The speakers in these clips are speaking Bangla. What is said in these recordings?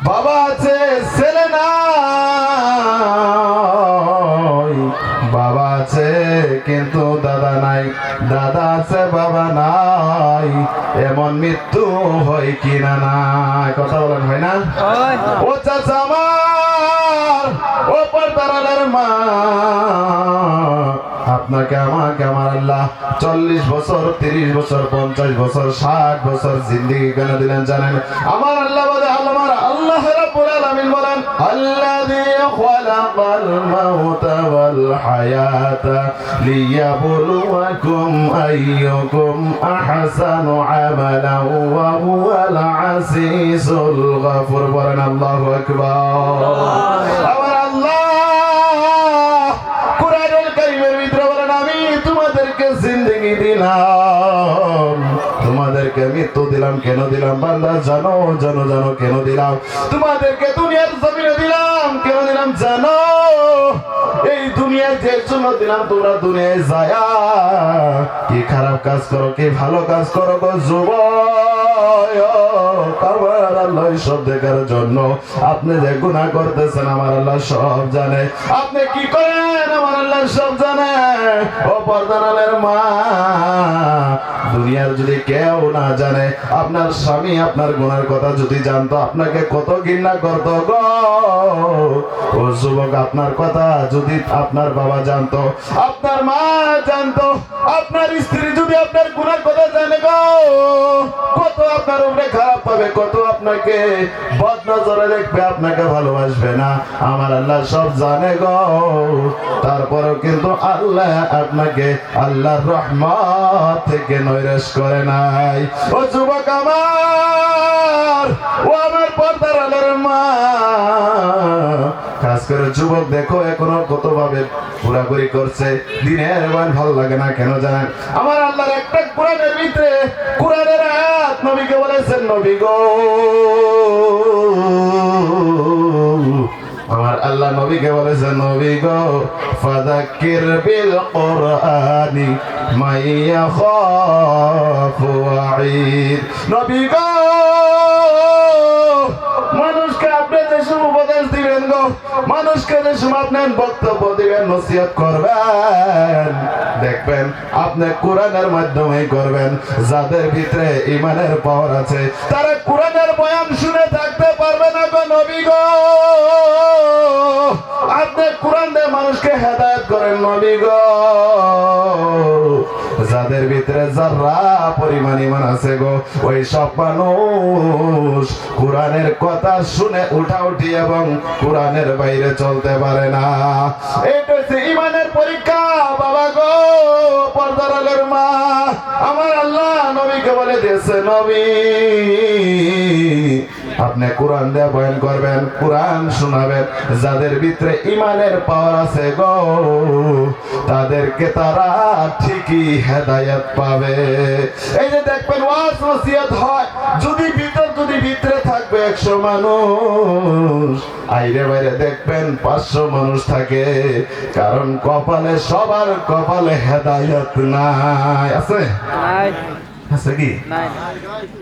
বাবা আছে ছেলে নাই, বাবা আছে কিন্তু দাদা নাই, দাদা আছে বাবা নাই, এমন মৃত্যু হয় কিনা নাই? কথা বলেন, হয় না? ও চাচা আমার, ও পর্দার মা, আপনাকে আমাকে আমার আল্লাহ 40 বছর, 30 বছর, 50 বছর, 60 বছর জিন্দেগি কেন দিলেন জানেন? আমার আল্লাহ বলে, আল্লাহ রাব্বুল আলামিন বলেন, আল্লাযী খালাকাল মাউতা ওয়াল হায়াতা লিয়াবলুয়াকুম আইয়ুকুম আহসানু আমালান ওয়া হুয়াল আসিসুল গফুর। বলেন আল্লাহু আকবার। আমার আল্লাহ কুরআনুল কারীমের ভিতরে বলেন, আমি তোমাদেরকে জিন্দেগি দিলাম, তোমাদেরকে মৃত্যু দিলাম। কেন দিলাম বান্দা? জানো জানো জানো কেন দিলাম? তোমাদেরকে দুনিয়ার জমিনে দিলাম, কেন দিলাম জানো? এই দুনিয়ার যে জন্য দিলাম, তোমরা দুনিয়ায় যায়া কি খারাপ কাজ করো, কি ভালো কাজ করো গো যুবক, আমার আল্লাহ সব দেখার জন্য। আপনি যে গুনাহ করতেছেন আমার আল্লাহ সব জানে, আপনি কি করেন আমার আল্লাহ সব জানে। ও পর্দার মা, দুনিয়ার যদি কেউ না জানে, আপনার স্বামী আপনার গুনার কথা যদি জানতো, আপনাকে কত ঘৃণা করতো গো। ও যুবক, আপনার কথা যদি আপনার বাবা জানতো, আপনার মা জানতো, আপনার স্ত্রী যদি আপনার গুনার কথা জানে গো, কত আপনার উপরে খারাপ পাবে, কত আপনাকে বদনজরে দেখবে, আপনাকে ভালোবাসবে না। আমার আল্লাহ সব জানে গো। তারপরেও কিন্তু আল্লাহ আপনাকে আল্লাহর রহমত থেকে নৈরাশ করে নাই। ও যুবক আমার, ও আমার পর্দার আলোর মা, খাস করে যুবক দেখো এখনো কত ভাবে ঘোরাঘুরি করছে, দিনের বেলা ভালো লাগে না কেন জানেন? আমার আল্লাহর একটা কোরআনের ভিতরে, কোরআনের আয়াত নবীকে বলেছেন, নবী গো, আমার আল্লাহ নবীকে বলেছেন, নবী গো, ফাযাক্কির বিল কুরআনি মাইয়া খাফু ওয়াঈদ। নবী গো, মানুষকে আপনি যেসব উপদেশ দিবেন গো, মানুষকে যেসব আপনি বক্তব্য দিবেন, নসিহত করবেন, দেখবেন আপনি কোরআনের মাধ্যমে করবেন। যাদের ভিতরে ঈমানের পাওয়ার আছে, তারা কোরআনের বয়ান শুনে থাকতে পারবে না গো নবী গো। আপনি কোরআন দিয়ে মানুষকে হেদায়েত করেন নবী গো। যাদের ভিতরে যারা পরিমাণ ঈমান আছে গো, ওই সব মানুষ কোরআনের কথা শুনে উঠাউঠি এবং কোরআনের বাইরে চলতে পারে না। এটা হচ্ছে ঈমানের পরীক্ষা বাবা গো, পর্দার আলোর মা। আমার আল্লাহ নবীকে বলে দিয়েছে, নবী আপনি কোরআন দিয়ে বয়ান করবেন, কোরআন শোনাবেন। যাদের ভিতরে ঈমানের পাওয়ার আছে গো, তাদেরকে তারা ঠিকই হেদায়েত পাবে। এই যে দেখবেন ওয়াজ নসিহত হয়, যদি ভিতরে থাকবে 100 মানুষ, আইরে বাইরে দেখবেন 500 মানুষ থাকে। কারণ কপালে, সবার কপালে হেদায়েত নাই। আছে? আছে কি?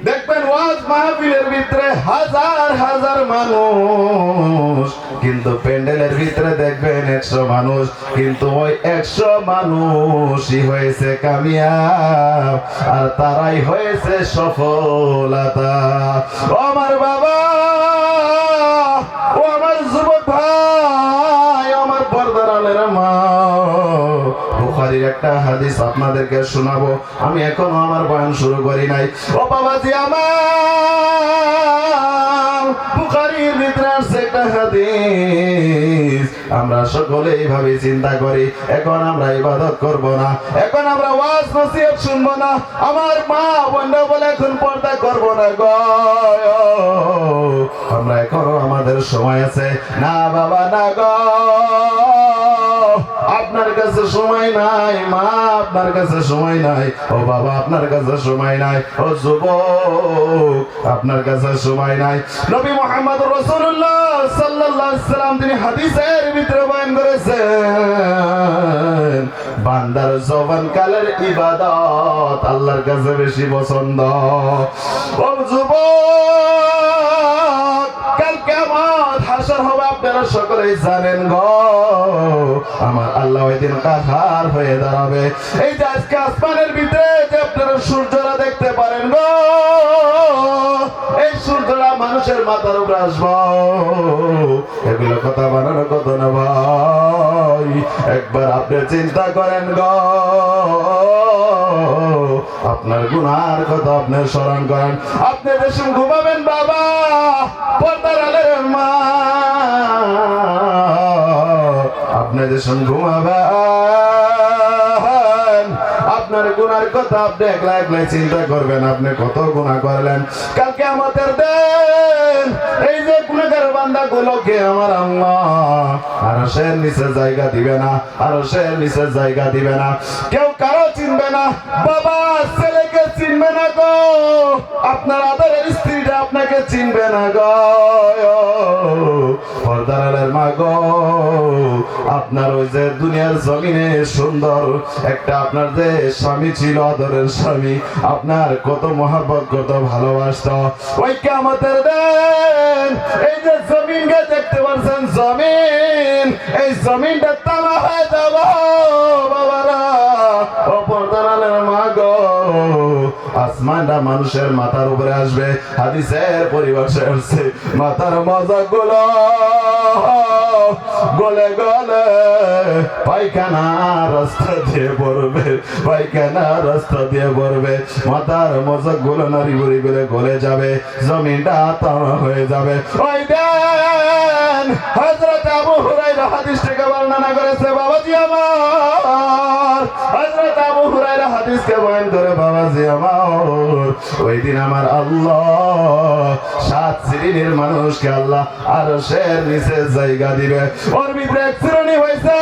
দেখবেন ওয়াজ মাহফিলের ভিতরে হাজার হাজার মানুষ, কিন্তু প্যান্ডেলের ভিতরে দেখবেন 100 মানুষ, কিন্তু ওই 100 মানুষই হয়েছে কামিয়াব, আর তারাই হয়েছে সফলতা। ও আমার বাবা, ও আমার যুবক ভাই, আমার পর্দার আলের মা, বুখারীর একটা হাদিস আপনাদেরকে শোনাবো। আমি এখনো আমার বয়ান শুরু করি নাই। ও বাবাজি আমার, বুখারীর ভিতরে আছে একটা হাদিস। আমরা সকলে এইভাবে চিন্তা করি, এখন আমরা ইবাদত করব না, এখন আমরা ওয়াজ নসিহত শুনবো না, আমার মা বোনরা বলে এখন পর্দা করব না গো। আমরা এখনো আমাদের সময় আছে। না বাবা না গো, আপনার কাছে সময় নাই, মা আপনার কাছে সময় নাই, ও বাবা আপনার কাছে সময় নাই, ও যুবক আপনার কাছে সময় নাই। নবী মুহাম্মদ রাসূলুল্লাহ সাল্লাল্লাহু আলাইহি সাল্লাম তিনি হাদিসের ভিতরে বয়ান করেছেন, বান্দার জবান কালের ইবাদত আল্লাহর কাছে বেশি পছন্দ। ও যুবক, কালকে হাসর হবে আপনারা সকলেই জানেন গো। আমার আল্লাহ ওই দিন কাহার হয়ে দাঁড়াবে। এই যে আজকে আসমানের ভিতরে যে আপনারা সূর্যরা দেখতে পারেন গো, এই সূর্যরা মানুষের মাথার উপরে আসবো, এগুলো কথা বানানো কথা না ভাই। একবার আপনি চিন্তা করেন গো, আপনার গুনার কথা আপনি স্মরণ করেন। আপনি বেশি ঘুমাবেন বাবা, পর্দার আলের মা, আপনি দেশন ঘুমাবেন, আপনার গুনার কথা আপনি একলা একলাই চিন্তা করবেন। আপনি কত গুনাহ করলেন কালকে আমাদের দেন। এই যে গুনাহগার বান্দা গুলোকে আমার আল্লাহ আরশের নিচে জায়গা দিবে না, আরশের নিচে জায়গা দিবে না। কেউ কারো চিনবে না, বাবা ছেলেকে চিনবে না গো, আপনার আদরের স্ত্রীটা আপনাকে চিনবে না গো, পর্দার আলের মা গো। আপনার ওই যে দুনিয়ার জমিনে সুন্দর একটা আপনার যে স্বামী ছিল, আদরের স্বামী, আপনার কত মহব্বত কত ভালোবাসত, ওই কিয়ামতের দিন এই যে জমিনকে দেখতে পাচ্ছেন, জমিন, এই জমিনটা তামা হয়ে যাব বাবারা, ও পর্দার আলের মা গো। আসমানটা মানুষের মাথার উপরে আসবে। হাদিসের পরিভাষা আসছে, মাথার মজা গুলো গলে গলে পায়খানা রাস্তা দিয়ে পড়বে, পায়খানা রাস্তা দিয়ে পড়বে, মাথার মজা গুলো নারী বুড়ি করে গলে যাবে, জমিনটা তামা হয়ে যাবে। ওই দেন হযরত আবু হুরায়রা হাদিস থেকে বর্ণনা করেছে বাবাজি আমার, হযরত আবু হুরায়রা হাদিসকে বয়ান করে বাবাজি আমার, ওই দিন আমার আল্লাহ 7 শ্রেণীর মানুষকে আল্লাহ আরশের নিচে জায়গা দিবে। ওর ভিতরে এক শ্রেণী হয়েছে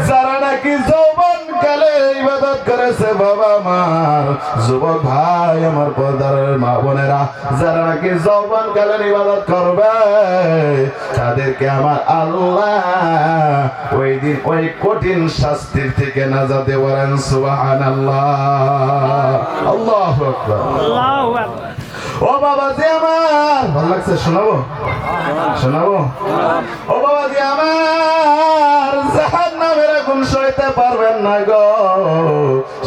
যারা নাকি যৌবন কালে ইবাদত করেছে বাবা আমার, যুবক ভাই আমার পর্দার মা বোনেরা, যারা নাকি যৌবন কালে ইবাদত করবে তাদেরকে আমার আল্লাহ ওই দিন ওই কঠিন শাস্তির থেকে নাজাত দেবেন। সুবহানাল্লাহ, আল্লাহু আকবার, আল্লাহু আকবার। ও বাবাজি আমার, ভালো লাগছে? শোনাবো শোনাবো? ও বাবাজি আমার, জাহান্নামের আগুন সইতে পারবেন না গো।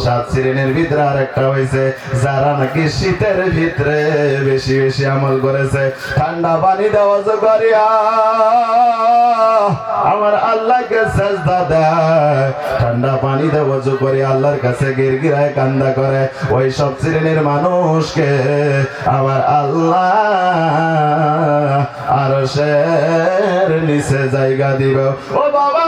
7 শ্রেণীর ভিতরে আর একটা হয়েছে যারা নাকি শীতের ভিতরে বেশি বেশি আমল করেছে, ঠান্ডা পানি দেওয়া করিয়া আমার আল্লাহকে সাজদা দেয়, ঠান্ডা পানি দেওয়া করে আল্লাহর কাছে গিরগিরায় কান্দা করে, ওই সব শ্রেণীর মানুষকে আমার আল্লাহ আরশের নিচে জায়গা দিব। ও বাবা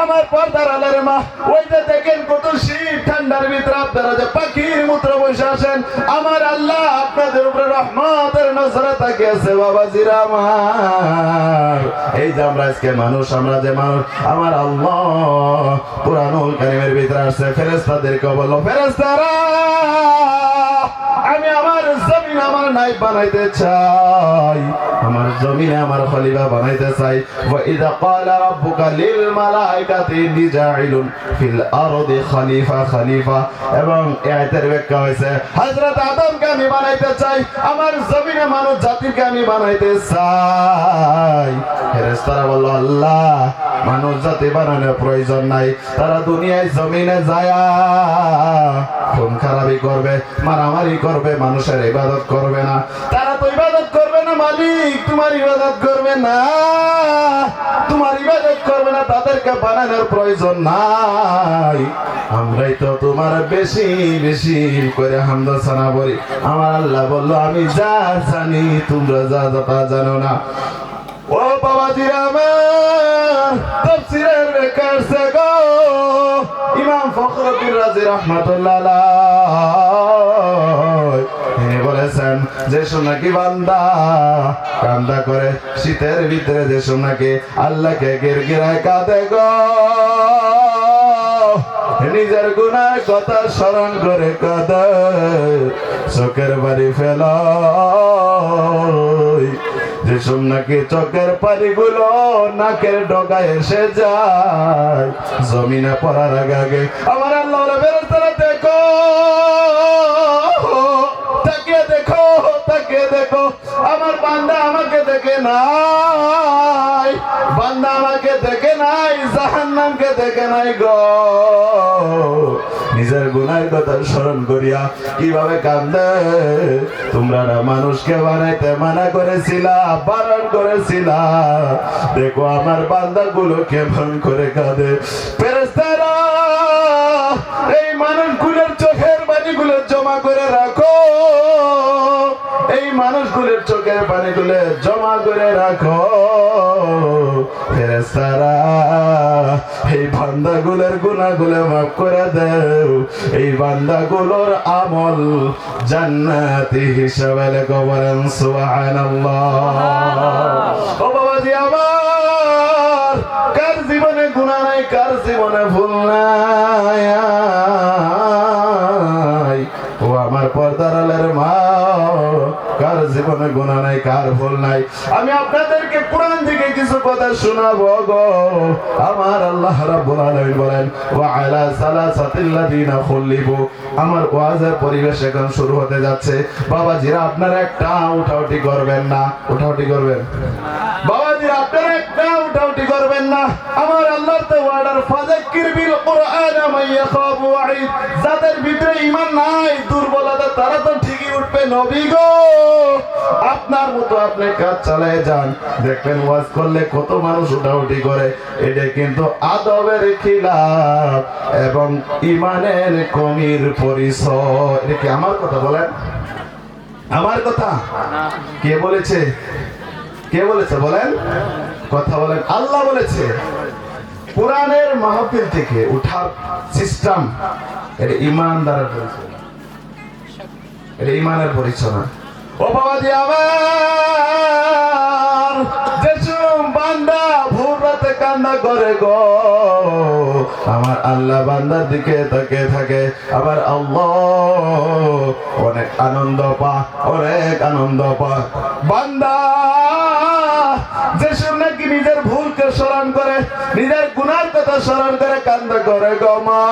আমার পর্দার আলের মা, ওই যে দেখেন কত শীত, ঠান্ডার ভিতরে আপনারা যে পাখির মূত্র বসে আসেন, আমার আল্লাহ আপনাদের উপরে রহমতের নজরে তাকিয়েছে বাবাজিরা আমার। এই যে আমরা আজকে মানুষ, আমরা যে মানুষ, আমার আল্লাহ কুরআনুল কারীমের ভিতরে আসছে, ফেরেশতাদেরকে বলল, ফেরেশতারা আমি আমার জমিন আমার নাই বানাইতে চাই, আমার জমিনে আমার খলিফা বানাইতে চাই। ওয়া ইযা ক্বালা রাব্বুকা লিল মালাইকাতি ইন্নী জাইলুন ফিল আরদি খলিফা, খলিফা। এবং এই আয়াতের ব্যাখ্যা হয়েছে হযরত আদমকে আমি বানাইতে চাই, আমার জমিনে মানব জাতিকে আমি বানাইতে চাই। ফেরেশতারা বলল, আল্লাহ মানব জাতি বানানোর প্রয়োজন নাই, তারা দুনিয়ায় জমিনে যায় খুন খারাপি করবে, মারামারি করবে, মানুষের ইবাদত করবে না, তারা তো ইবাদত করবে না মালিক, তোমার ইবাদত করবে না, তোমার ইবাদত করবে না, তাদেরকে বানানোর প্রয়োজন নাই। আমরাই তো তোমার বেশি বেশি করে হামদ সানা বলি। আমার আল্লাহ বলল, আমি যা জানি তোমরা যা তা জানো না। ও বাবাজিরা আমার, তাফসীরের ব্যাখ্যা আছে গো, ইমাম ফখরুদ্দীন রাজি রাহমাতুল্লাহ আলাইহি তিনি বলেছেন, যে নাকি বান্দা কান্দা করে শীতের ভিতরে, যে নাকি আল্লাহকে গিরগিরায় কাঁদে গো, নিজের গুনাহ কথা স্মরণ করে কাঁদে, চোখের বাড়ি ফেলা, যে নাকি চোখের পানিগুলো নাকের ডগায় এসে যায়, জমিনে পড়ার আগে আমার আল্লাহ ফেরেশতারা দেখো, তাকিয়ে দেখো, তাকিয়ে দেখো, আমার বান্দা আমাকে দেখো। দেখে নাই, বান্দা আমাকে দেখে নাই, জাহান্নামকে দেখে নাই গো। নিজের গুনাহের কথা স্মরণ করিয়া কিভাবে কান্দে। তোমরা না মানুষকে বানাইতে মানা করেছিলা, বারণ করেছিলা, দেখো আমার বান্দাগুলো কেমন করে কাঁদে। ফেরেশতারা এই মানুষগুলোর চোখের পানিগুলো জমা করে রাখো, এই মানুষগুলোর চোখের পানিগুলো জমা করে রাখো। ফেরেশতারা এই বান্দাগুলোর গুনাহগুলো মাফ করে দাও, এই বান্দাগুলোর আমল জান্নাতি হিসাবে লেখো। বলেন সুবহানাল্লাহ। ও বাবাজি আমার, কার জীবনে গুনাহ নাই, কার জীবনে ভুল নাই? ও আমার পর্দার আলের মা, কার জীবনে গুনাহ নাই, কার ভুল নাই? আমি আপনাদেরকে কোরআন থেকে কিছু কথা শোনাবো গো। আমার আল্লাহ রাব্বুল আলামিন বলেন, ওয়া আলা সালাসাতিল্লাযিনা খুলিবু। আমার ওয়াজের পরিবেশ এখন শুরু হতে যাচ্ছে। বাবাজিরা আপনারা একটা উঠাউটি করবেন না, উঠাউটি করবেন বাবাজিরা, আপনারা একটা উঠাউটি করবেন না। আমার আল্লাহর তো অর্ডার, ফাযাক্কির বিল কুরআন মান ইয়াখাফু ওয়াঈদ। যাদের ভিতরে ঈমান নাই, দুর্বলতা, তারা তো ঠিকই উঠবে। নবী গো, আপনার মতো আপনি কাজ চালায় যান, দেখবেন ওয়াজ করলে কত মানুষ উঠাউঠি করে। এটা কিন্তু আদবের খিলাফ এবং ঈমানের কমির পরিচয়। এটা কি আমার কথা? বলেন আমার কথা। কে বলেছে? কে বলেছে? বলেন, কথা বলেন। আল্লাহ বলেছে। কোরআনের মাহফিল থেকে উঠার সিস্টেম, এটা ঈমানদারের পরিচয়, এটা ঈমানের পরিচয় না। ও বাবাজি আমার, যেসব বান্দা ভোর রাতে কান্না করে গো, আমার আল্লাহ বান্দার দিকে তাকিয়ে থাকে। আবার আল্লাহ অনেক আনন্দ পা, অনেক আনন্দ পা। বান্দা যেসব নাকি নিজের ভুলকে স্মরণ করে, নিজের গুনার কথা স্মরণ করে কান্না করে গো মা।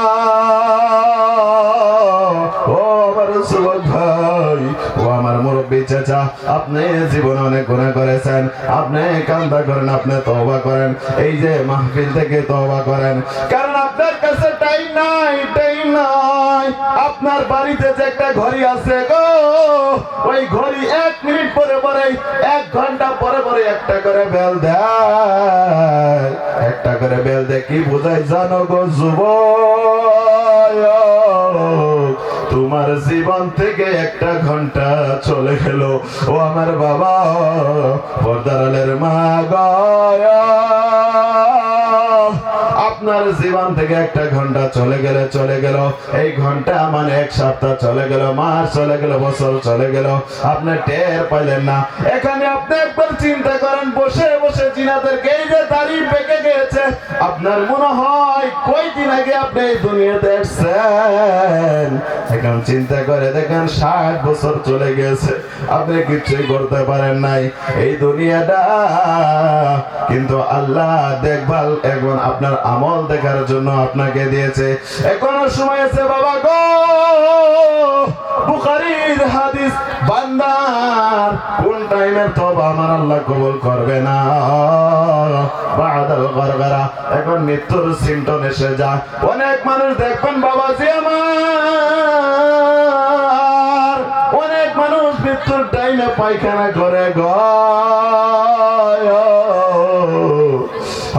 ও আমার যুবক ভাই, ও আমার মুরব্বী চাচা, আপনি জীবনে অনেক গুনাহ করেছেন, আপনি কান্না করেন, আপনি তওবা করেন। এই যে মাহফিল থেকে তওবা করেন, কারণ আপনার কাছে টাইম নাই, টাইম নাই। আপনার বাড়িতে যে একটা ঘড়ি আছে গো, ওই ঘড়ি 1 মিনিট পরে পরে, 1 ঘন্টা পরে পরে একটা করে বেল দেয়, একটা করে বেল দেয়। কি বোঝায় জানো গো যুবক? তোমার জীবন থেকে 1 ঘন্টা চলে গেল। ও আমার বাবা, পর্দার আলের মা গো, আপনার জীবন থেকে 1 ঘন্টা চলে গেলে চলে গেল। এই ঘন্টা মানে 1 সপ্তাহ চলে গেল, মাস চলে গেল, বছর চলে গেল, আপনি টের পাইলেন না। এখানে আপনি একবার চিন্তা করেন, বসে বসে জিনাদেরকে এই যে দাড়ি পেকে গেছে, আপনার মনে হয় কয়দিন আগে আপনি এই দুনিয়াতে এসেছেন? এখন চিন্তা করে দেখেন, 60 বছর চলে গেছে, আপনি কিছুই করতে পারেন নাই। এই দুনিয়াটা কিন্তু আল্লাহ দেখভাল এবং আপনার আমল দেখার জন্য আপনাকে দিয়েছে। এখনো সময় আছে বাবা গো। বুখারীর হাদিস, বান্দার কোন টাইমের তওবা আমার আল্লাহ কবুল করবে না? বাদাল গরগরা, এখন মৃত্যুর সিমটম এসে যায়। অনেক মানুষ দেখবেন বাবাজি আমার, অনেক মানুষ মৃত্যুর টাইমে পায়খানা করে গো।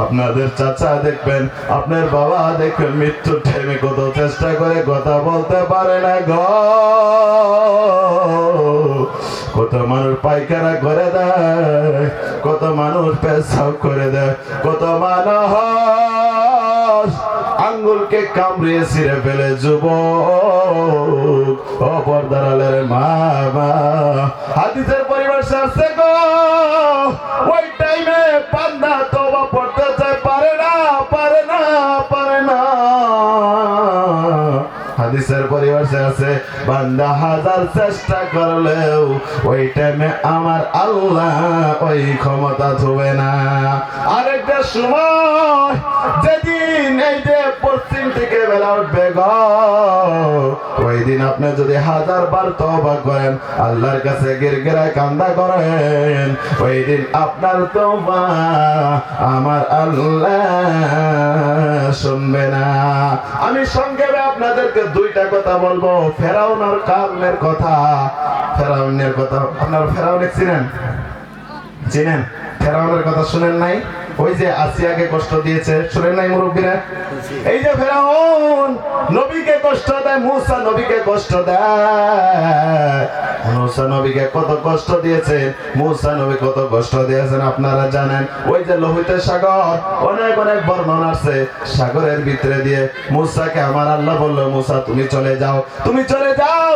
আপনাদের চাচা দেখবেন, আপনার বাবা দেখবেন মৃত্যুর টাইমে কত চেষ্টা করে, কথা বলতে পারে না গো। কত মানুষ পায়খানা করে দেয়, কত মানুষ পেশাব করে দেয়, কত মানুষ আঙ্গুলকে কামড়িয়ে ছিঁড়ে ফেলে। যুবক, ও পর্দার আলের মা, হাদিসের পরিবেশে আসছে গো, ওই টাইমে বান্দা তওবা পড়তে চায়, পারে না, পারে না, পারে না। হাদিসের পরিবেশে আছে, বান্দা 1000 করার চেষ্টা করলেও ওই টাইমে আমার আল্লাহ ওই ক্ষমতা থুবে না। আরেকটা সময় যেদিন এই যে পশ্চিম থেকে বেলা উঠবে গো, ওই দিন আপনি যদি 1000 বার তওবা করেন, আল্লাহর কাছে গিরগিরায় কান্দা করেন, ওই দিন আপনার তওবা আমার আল্লাহ শুনবে না। আমি সংক্ষেপে আপনাদেরকে দুইটা কথা বলবো। ফেরাউন আর কারুনের কথা। ফেরাউনের কথা, আপনারা ফেরাউনকে চিনেন? চিনেন? ফেরাউনের কথা শুনেন নাই? ওই যে আসিয়াকে কষ্ট দিয়েছে, শুনেন নাই মুরব্বীরা? এই যে ফেরাউন নবীকে কষ্ট দেয়, মুসা নবীকে কষ্ট দেয়। মুসা নবীকে কত কষ্ট দিয়েছে, মুসা নবী কত কষ্ট দিয়েছেন আপনারা জানেন। ওই যে লোহিত সাগর, অনেক অনেক বর্ণনা আছে, সাগরের ভিতরে দিয়ে মুসাকে আমার আল্লাহ বলল, মুসা তুমি চলে যাও, তুমি চলে যাও।